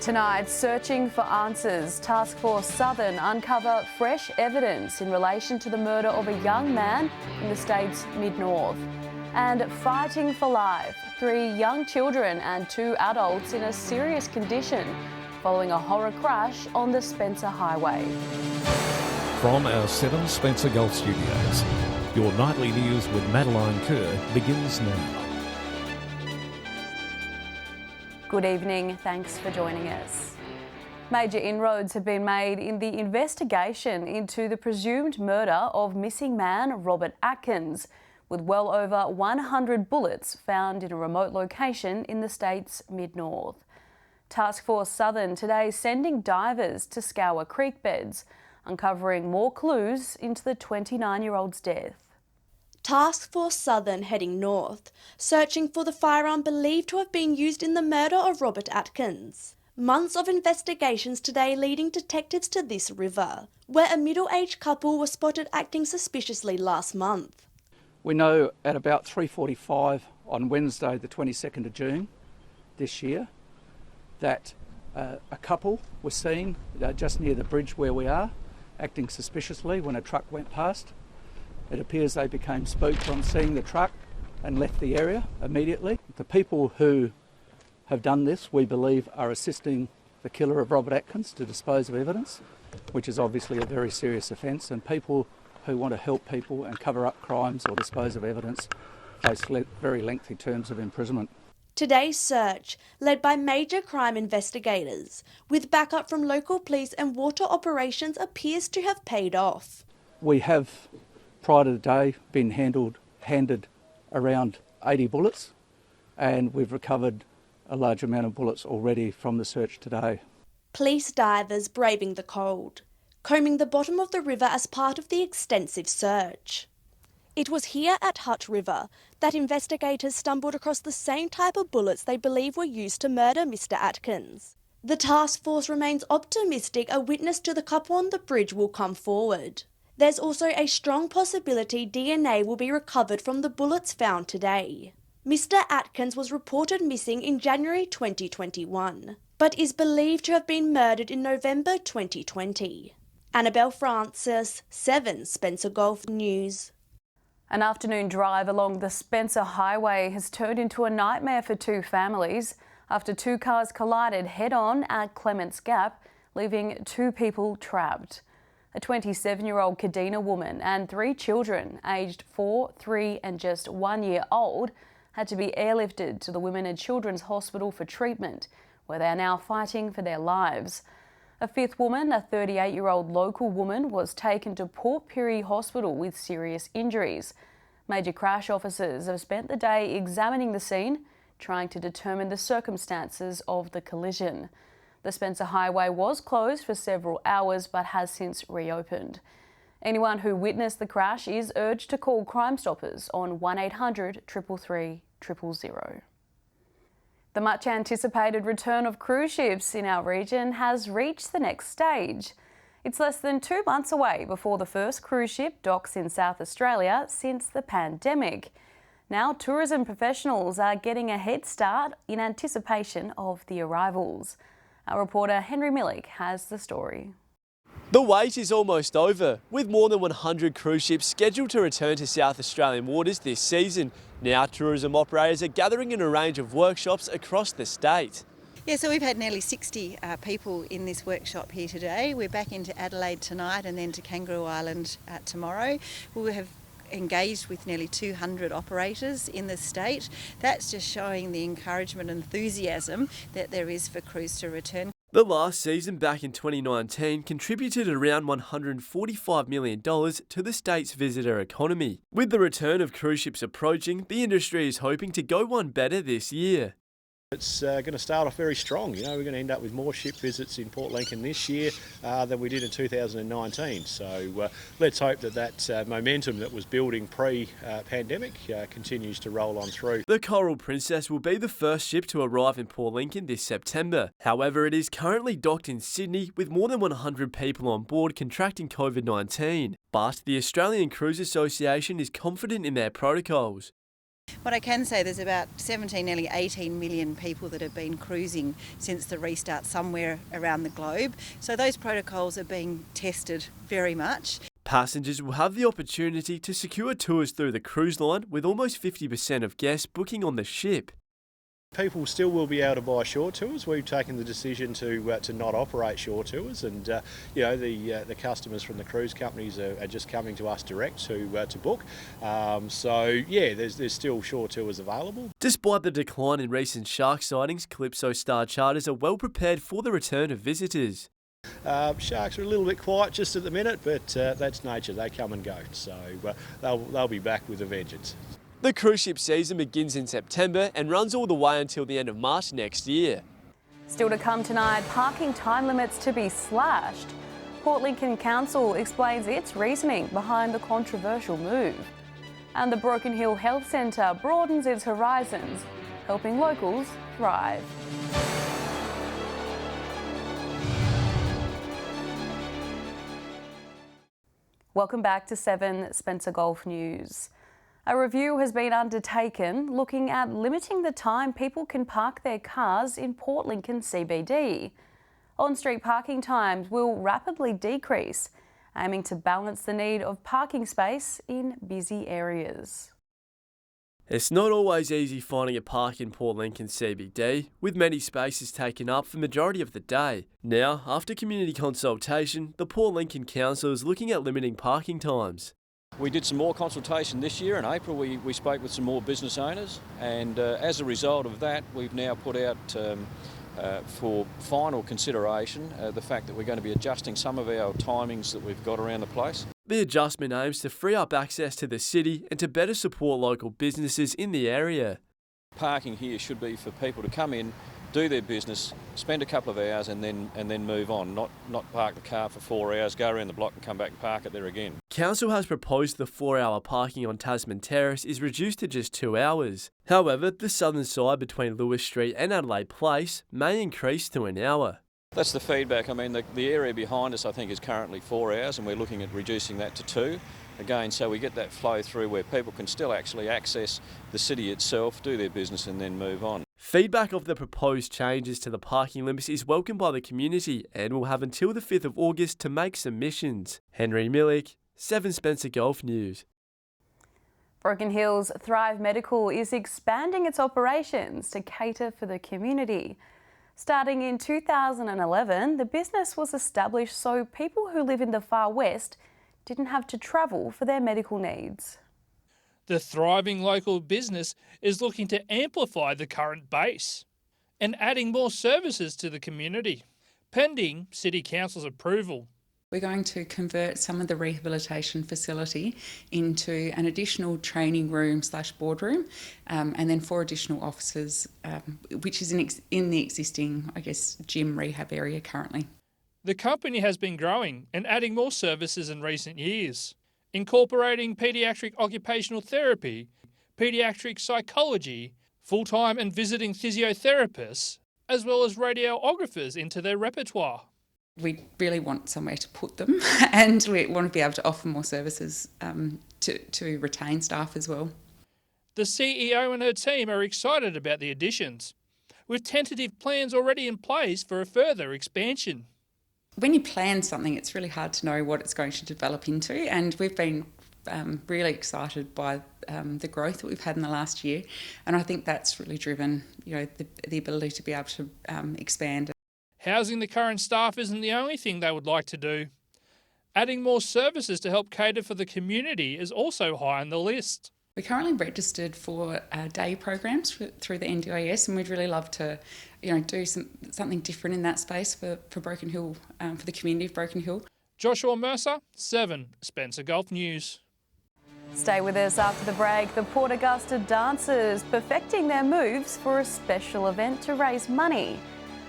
Tonight, searching for answers, Task Force Southern uncover fresh evidence in relation to the murder of a young man in the state's mid-north. And fighting for life, 3 young children and 2 adults in a serious condition following a horror crash on the Spencer Highway. From our 7 Spencer Gulf Studios, your nightly news with Madeline Kerr begins now. Good evening, thanks for joining us. Major inroads have been made in the investigation into the presumed murder of missing man Robert Atkins, with well over 100 bullets found in a remote location in the state's mid-north. Task Force Southern today sending divers to scour creek beds, uncovering more clues into the 29-year-old's death. Task Force Southern heading north, searching for the firearm believed to have been used in the murder of Robert Atkins. Months of investigations today leading detectives to this river, where a middle-aged couple was spotted acting suspiciously last month. We know at about 3:45 on Wednesday the 22nd of June this year that a couple was seen just near the bridge where we are, acting suspiciously when a truck went past. It appears they became spooked on seeing the truck and left the area immediately. The people who have done this, we believe, are assisting the killer of Robert Atkins to dispose of evidence, which is obviously a very serious offence, and people who want to help people and cover up crimes or dispose of evidence face very lengthy terms of imprisonment. Today's search, led by major crime investigators, with backup from local police and water operations, appears to have paid off. We have, prior to the day, been handed around 80 bullets, and we've recovered a large amount of bullets already from the search today. Police divers braving the cold, combing the bottom of the river as part of the extensive search. It was here at Hutt River that investigators stumbled across the same type of bullets they believe were used to murder Mr. Atkins. The task force remains optimistic a witness to the couple on the bridge will come forward. There's also a strong possibility DNA will be recovered from the bullets found today. Mr. Atkins was reported missing in January 2021, but is believed to have been murdered in November 2020. Annabelle Francis, 7 Spencer Gulf News. An afternoon drive along the Spencer Highway has turned into a nightmare for 2 families after 2 cars collided head-on at Clements Gap, leaving 2 people trapped. A 27-year-old Kadena woman and 3 children, aged 4, 3 and just 1 year old, had to be airlifted to the Women and Children's Hospital for treatment, where they are now fighting for their lives. A 5th woman, a 38-year-old local woman, was taken to Port Pirie Hospital with serious injuries. Major crash officers have spent the day examining the scene, trying to determine the circumstances of the collision. The Spencer Highway was closed for several hours but has since reopened. Anyone who witnessed the crash is urged to call Crime Stoppers on 1800 333 000. The much anticipated return of cruise ships in our region has reached the next stage. It's less than 2 months away before the first cruise ship docks in South Australia since the pandemic. Now tourism professionals are getting a head start in anticipation of the arrivals. Our reporter Henry Millick has the story. The wait is almost over, with more than 100 cruise ships scheduled to return to South Australian waters this season. Now tourism operators are gathering in a range of workshops across the state. Yeah, so we've had nearly 60 people in this workshop here today. We're back into Adelaide tonight and then to Kangaroo Island tomorrow. We have engaged with nearly 200 operators in the state. That's just showing the encouragement and enthusiasm that there is for cruise to return. The last season back in 2019 contributed around $145 million to the state's visitor economy. With the return of cruise ships approaching, the industry is hoping to go one better this year. It's going to start off very strong. You know, we're going to end up with more ship visits in Port Lincoln this year than we did in 2019. So let's hope that momentum that was building pre-pandemic continues to roll on through. The Coral Princess will be the first ship to arrive in Port Lincoln this September. However, it is currently docked in Sydney with more than 100 people on board contracting COVID-19. But the Australian Cruise Association is confident in their protocols. What I can say, there's about 17, nearly 18 million people that have been cruising since the restart somewhere around the globe. So those protocols are being tested very much. Passengers will have the opportunity to secure tours through the cruise line, with almost 50% of guests booking on the ship. People still will be able to buy short tours. We've taken the decision to not operate short tours, and the customers from the cruise companies are just coming to us direct to book. There's still short tours available. Despite the decline in recent shark sightings, Calypso Star Charters are well prepared for the return of visitors. Sharks are a little bit quiet just at the minute, but that's nature. They come and go, so they'll be back with a vengeance. The cruise ship season begins in September and runs all the way until the end of March next year. Still to come tonight, parking time limits to be slashed. Port Lincoln Council explains its reasoning behind the controversial move. And the Broken Hill Health Centre broadens its horizons, helping locals thrive. Welcome back to 7 Spencer Golf News. A review has been undertaken looking at limiting the time people can park their cars in Port Lincoln CBD. On-street parking times will rapidly decrease, aiming to balance the need of parking space in busy areas. It's not always easy finding a park in Port Lincoln CBD, with many spaces taken up for the majority of the day. Now, after community consultation, the Port Lincoln Council is looking at limiting parking times. We did some more consultation this year. In April, we spoke with some more business owners, and as a result of that, we've now put out for final consideration the fact that we're going to be adjusting some of our timings that we've got around the place. The adjustment aims to free up access to the city and to better support local businesses in the area. Parking here should be for people to come in, do their business, spend a couple of hours and then move on, not park the car for 4 hours, go around the block and come back and park it there again. Council has proposed the 4-hour parking on Tasman Terrace is reduced to just 2 hours. However, the southern side between Lewis Street and Adelaide Place may increase to an hour. That's the feedback. I mean, the area behind us I think is currently 4 hours and we're looking at reducing that to 2. Again, so we get that flow through where people can still actually access the city itself, do their business and then move on. Feedback of the proposed changes to the parking limits is welcomed by the community and will have until the 5th of August to make submissions. Henry Millick, 7 Spencer Golf News. Broken Hill's Thrive Medical is expanding its operations to cater for the community. Starting in 2011, the business was established so people who live in the far west didn't have to travel for their medical needs. The thriving local business is looking to amplify the current base and adding more services to the community, pending City Council's approval. We're going to convert some of the rehabilitation facility into an additional training room / boardroom, and then 4 additional offices, which is in the existing, gym rehab area currently. The company has been growing and adding more services in recent years, incorporating paediatric occupational therapy, paediatric psychology, full-time and visiting physiotherapists, as well as radiographers into their repertoire. We really want somewhere to put them and we want to be able to offer more services to retain staff as well. The CEO and her team are excited about the additions, with tentative plans already in place for a further expansion. When you plan something, it's really hard to know what it's going to develop into, and we've been really excited by the growth that we've had in the last year, and I think that's really driven, the ability to be able to expand. Housing the current staff isn't the only thing they would like to do. Adding more services to help cater for the community is also high on the list. We're currently registered for day programs through the NDIS, and we'd really love to, do something different in that space for Broken Hill, for the community of Broken Hill. Joshua Mercer, 7 Spencer Golf News. Stay with us after the break. The Port Augusta dancers perfecting their moves for a special event to raise money.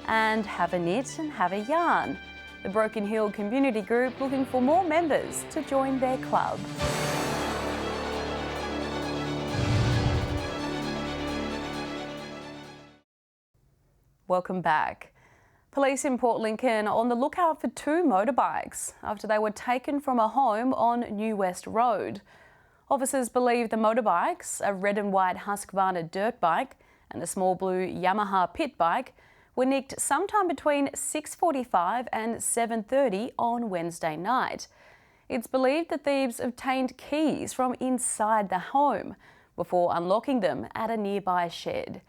And have a knit and have a yarn. The Broken Hill Community Group looking for more members to join their club. Welcome back. Police in Port Lincoln are on the lookout for 2 motorbikes after they were taken from a home on New West Road. Officers believe the motorbikes, a red and white Husqvarna dirt bike and a small blue Yamaha pit bike, were nicked sometime between 6:45 and 7:30 on Wednesday night. It's believed the thieves obtained keys from inside the home before unlocking them at a nearby shed.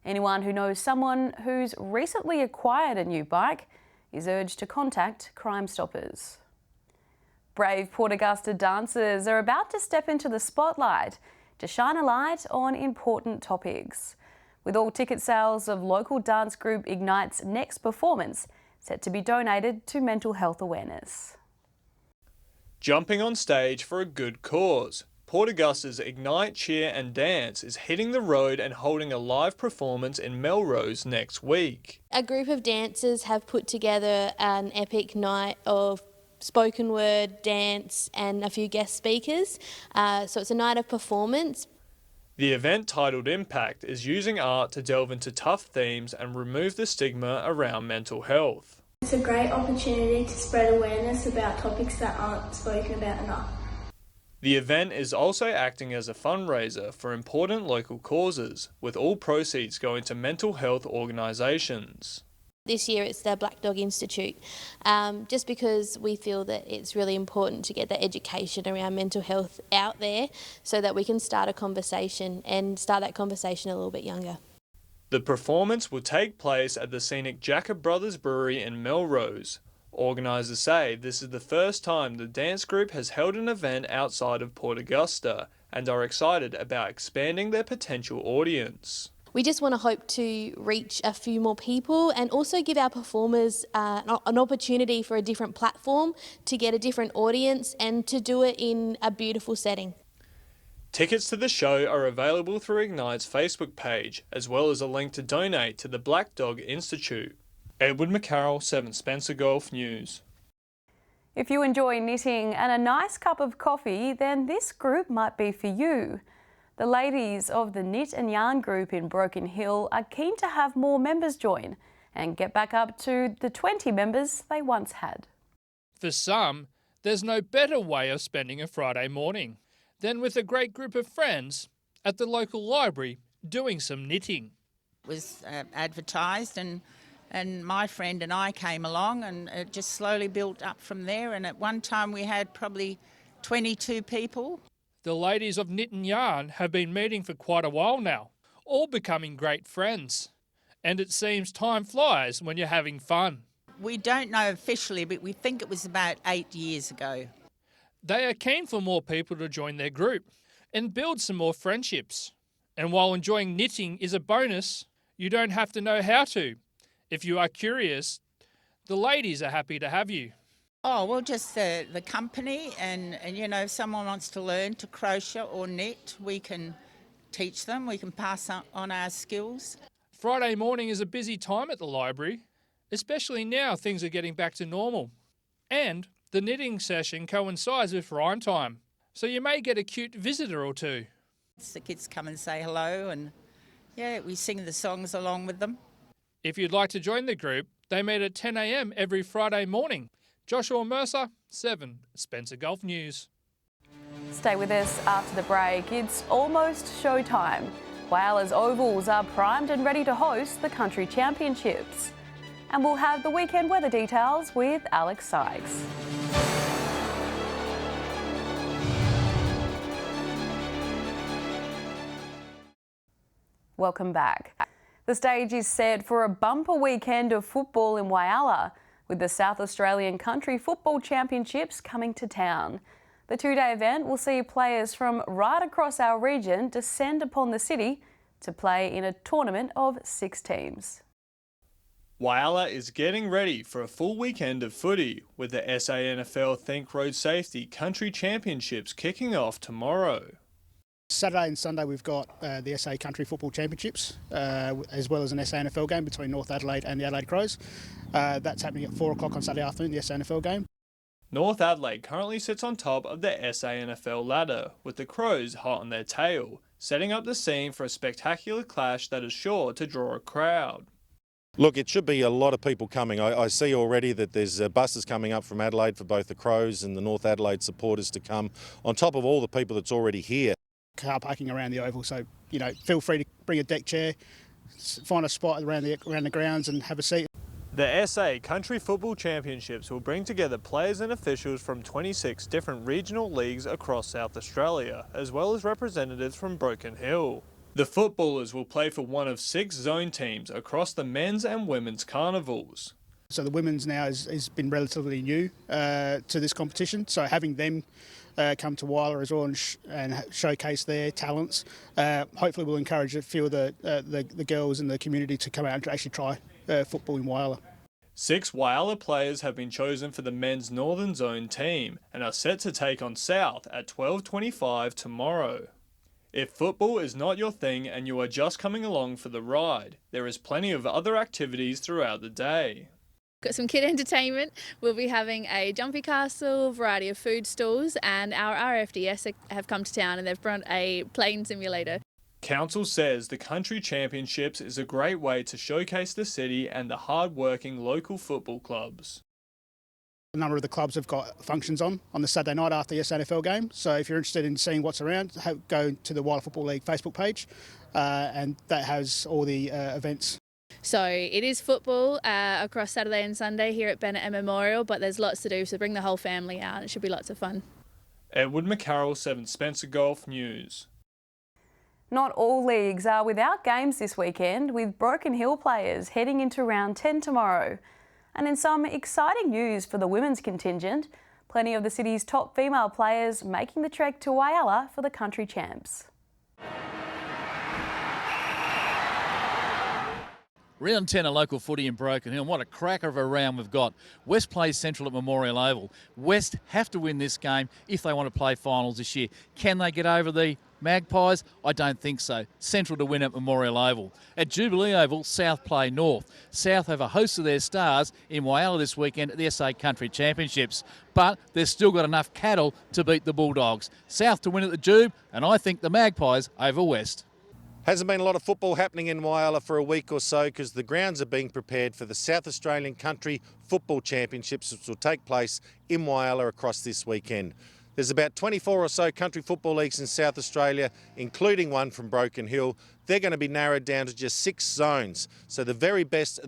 Anyone who knows someone who's recently acquired a new bike is urged to contact Crime Stoppers. Brave Port Augusta dancers are about to step into the spotlight to shine a light on important topics. With all ticket sales of local dance group Ignite's next performance set to be donated to mental health awareness. Jumping on stage for a good cause. Port Augusta's Ignite Cheer and Dance is hitting the road and holding a live performance in Melrose next week. A group of dancers have put together an epic night of spoken word, dance and a few guest speakers. So it's a night of performance. The event, titled Impact, is using art to delve into tough themes and remove the stigma around mental health. It's a great opportunity to spread awareness about topics that aren't spoken about enough. The event is also acting as a fundraiser for important local causes, with all proceeds going to mental health organisations. This year it's the Black Dog Institute, just because we feel that it's really important to get the education around mental health out there so that we can start a conversation and start that conversation a little bit younger. The performance will take place at the scenic Jacob Brothers Brewery in Melrose. Organisers say this is the first time the dance group has held an event outside of Port Augusta and are excited about expanding their potential audience. We just want to hope to reach a few more people and also give our performers an opportunity for a different platform, to get a different audience and to do it in a beautiful setting. Tickets to the show are available through Ignite's Facebook page, as well as a link to donate to the Black Dog Institute. Edward McCarroll, 7 Spencer Golf News. If you enjoy knitting and a nice cup of coffee, then this group might be for you. The ladies of the Knit and Yarn group in Broken Hill are keen to have more members join and get back up to the 20 members they once had. For some, there's no better way of spending a Friday morning than with a great group of friends at the local library doing some knitting. It was advertised and my friend and I came along, and it just slowly built up from there, and at one time we had probably 22 people. The ladies of Knit and Yarn have been meeting for quite a while now, all becoming great friends. And it seems time flies when you're having fun. We don't know officially, but we think it was about 8 years ago. They are keen for more people to join their group and build some more friendships. And while enjoying knitting is a bonus, you don't have to know how to. If you are curious, the ladies are happy to have you. Oh, well, just the company and you know, if someone wants to learn to crochet or knit, we can teach them, we can pass on our skills. Friday morning is a busy time at the library, especially now things are getting back to normal. And the knitting session coincides with rhyme time, so you may get a cute visitor or two. The kids come and say hello, and yeah, we sing the songs along with them. If you'd like to join the group, they meet at 10 a.m. every Friday morning. Joshua Mercer, 7 Spencer Golf News. Stay with us after the break. It's almost showtime. Whyala's Ovals are primed and ready to host the Country Championships. And we'll have the weekend weather details with Alex Sykes. Welcome back. The stage is set for a bumper weekend of football in Whyala, with the South Australian Country Football Championships coming to town. The two-day event will see players from right across our region descend upon the city to play in a tournament of 6 teams. Whyala is getting ready for a full weekend of footy, with the SANFL Think Road Safety Country Championships kicking off tomorrow. Saturday and Sunday we've got the SA Country Football Championships, as well as an SANFL game between North Adelaide and the Adelaide Crows. That's happening at 4 o'clock on Saturday afternoon, the SANFL game. North Adelaide currently sits on top of the SANFL ladder, with the Crows hot on their tail, setting up the scene for a spectacular clash that is sure to draw a crowd. Look, it should be a lot of people coming. I see already that there's buses coming up from Adelaide for both the Crows and the North Adelaide supporters to come, on top of all the people that's already here. Car parking around the oval, so feel free to bring a deck chair, find a spot around the grounds and have a seat. The SA Country Football Championships will bring together players and officials from 26 different regional leagues across South Australia, as well as representatives from Broken Hill. The footballers will play for one of 6 zone teams across the men's and women's carnivals. So the women's now has been relatively new to this competition, so having them come to Whyalla as well and showcase their talents, hopefully will encourage a few of the girls in the community to come out and actually try football in Whyalla. 6 Whyalla players have been chosen for the men's Northern Zone team and are set to take on South at 12:25 tomorrow. If football is not your thing and you are just coming along for the ride, there is plenty of other activities throughout the day. Got some kid entertainment. We'll be having a jumpy castle, variety of food stalls, and our RFDS have come to town and they've brought a plane simulator. Council says the Country Championships is a great way to showcase the city and the hard-working local football clubs. A number of the clubs have got functions on the Saturday night after the SANFL game, so if you're interested in seeing what's around, go to the Whyalla Football League Facebook page and that has all the events. So it is football across Saturday and Sunday here at Bennett and Memorial, but there's lots to do, so bring the whole family out. It should be lots of fun. Edward McCarroll, 7 Spencer Golf News. Not all leagues are without games this weekend, with Broken Hill players heading into round 10 tomorrow. And in some exciting news for the women's contingent, plenty of the city's top female players making the trek to Whyalla for the country champs. Round 10 of local footy in Broken Hill. What a cracker of a round we've got. West plays Central at Memorial Oval. West have to win this game if they want to play finals this year. Can they get over the Magpies? I don't think so. Central to win at Memorial Oval. At Jubilee Oval, South play North. South have a host of their stars in Whyalla this weekend at the SA Country Championships. But they've still got enough cattle to beat the Bulldogs. South to win at the Jube, and I think the Magpies over West. Hasn't been a lot of football happening in Whyalla for a week or so because the grounds are being prepared for the South Australian Country Football Championships, which will take place in Whyalla across this weekend. There's about 24 or so country football leagues in South Australia, including one from Broken Hill. They're going to be narrowed down to just 6 zones. So the very best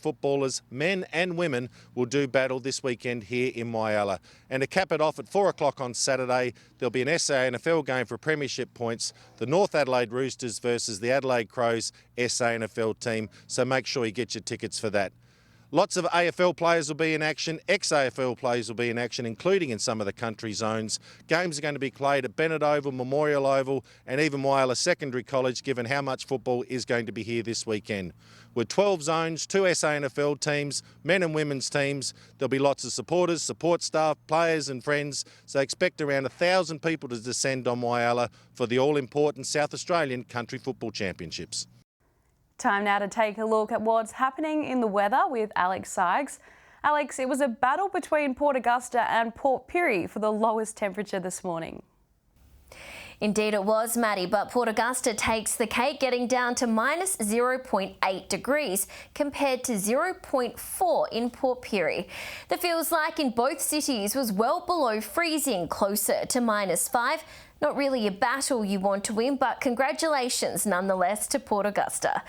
footballers, men and women, will do battle this weekend here in Whyalla. And to cap it off at 4 o'clock on Saturday, there'll be an SANFL game for premiership points, the North Adelaide Roosters versus the Adelaide Crows SANFL team. So make sure you get your tickets for that. Lots of AFL players will be in action, ex-AFL players will be in action, including in some of the country zones. Games are going to be played at Bennett Oval, Memorial Oval and even Whyalla Secondary College, given how much football is going to be here this weekend. With 12 zones, 2 SANFL teams, men and women's teams, there'll be lots of supporters, support staff, players and friends, so expect around 1,000 people to descend on Whyalla for the all-important South Australian Country Football Championships. Time now to take a look at what's happening in the weather with Alex Sykes. Alex, it was a battle between Port Augusta and Port Pirie for the lowest temperature this morning. Indeed it was, Maddie, but Port Augusta takes the cake, getting down to minus 0.8 degrees compared to 0.4 in Port Pirie. The feels like in both cities was well below freezing, closer to minus 5. Not really a battle you want to win, but congratulations nonetheless to Port Augusta.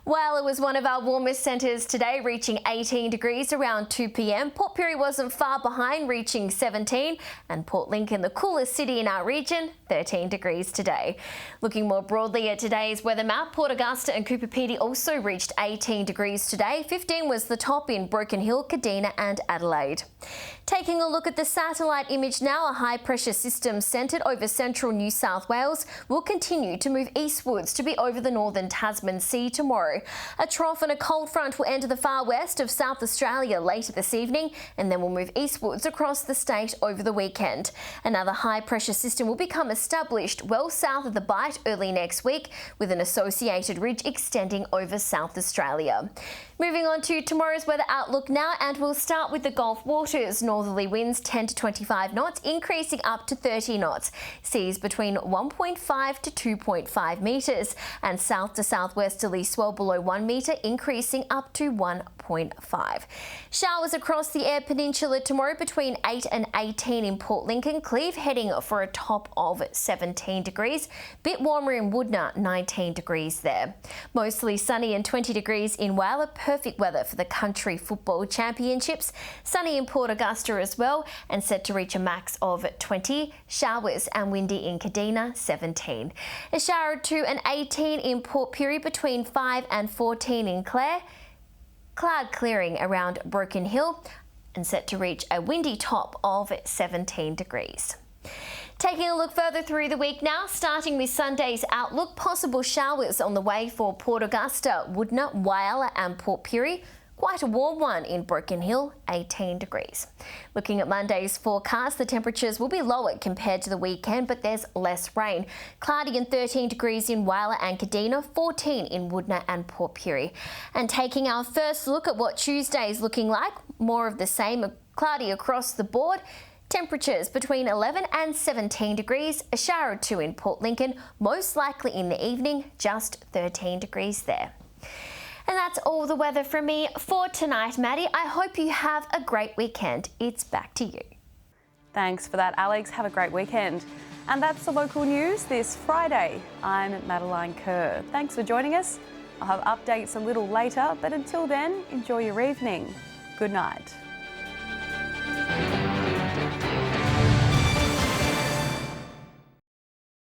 While it was one of our warmest centres today, reaching 18 degrees around 2 p.m, Port Pirie wasn't far behind, reaching 17, and Port Lincoln, the coolest city in our region, 13 degrees today. Looking more broadly at today's weather map, Port Augusta and Cooper Pedy also reached 18 degrees today. 15 was the top in Broken Hill, Kadina and Adelaide. Taking a look at the satellite image now, a high-pressure system centred over central New South Wales will continue to move eastwards to be over the northern Tasman Sea tomorrow. A trough and a cold front will enter the far west of South Australia later this evening and then will move eastwards across the state over the weekend. Another high-pressure system will become established well south of the Bight early next week, with an associated ridge extending over South Australia. Moving on to tomorrow's weather outlook now, and we'll start with the Gulf waters. Northerly winds 10 to 25 knots, increasing up to 30 knots. Seas between 1.5 to 2.5 metres, and south to southwesterly swell below 1 metre, increasing up to 1.5. Showers across the Eyre Peninsula tomorrow between 8 and 18 in Port Lincoln. Cleve heading for a top of 17 degrees. Bit warmer in Woodner, 19 degrees there. Mostly sunny and 20 degrees in Whyalla. Perfect weather for the Country Football Championships. Sunny in Port Augusta as well, and set to reach a max of 20. Showers and windy in Kadina, 17. A shower or 2 and 18 in Port Pirie, between 5 and 14 in Clare. Cloud clearing around Broken Hill, and set to reach a windy top of 17 degrees. Taking a look further through the week now, starting with Sunday's outlook. Possible showers on the way for Port Augusta, Woodner, Whyalla and Port Pirie. Quite a warm one in Broken Hill, 18 degrees. Looking at Monday's forecast, the temperatures will be lower compared to the weekend, but there's less rain. Cloudy and 13 degrees in Whyalla and Kadina, 14 in Woodner and Port Pirie. And taking our first look at what Tuesday is looking like, more of the same, cloudy across the board. Temperatures between 11 and 17 degrees, a shower or 2 in Port Lincoln, most likely in the evening, just 13 degrees there. And that's all the weather from me for tonight, Maddie. I hope you have a great weekend. It's back to you. Thanks for that, Alex. Have a great weekend. And that's the local news this Friday. I'm Madeline Kerr. Thanks for joining us. I'll have updates a little later, but until then, enjoy your evening. Good night.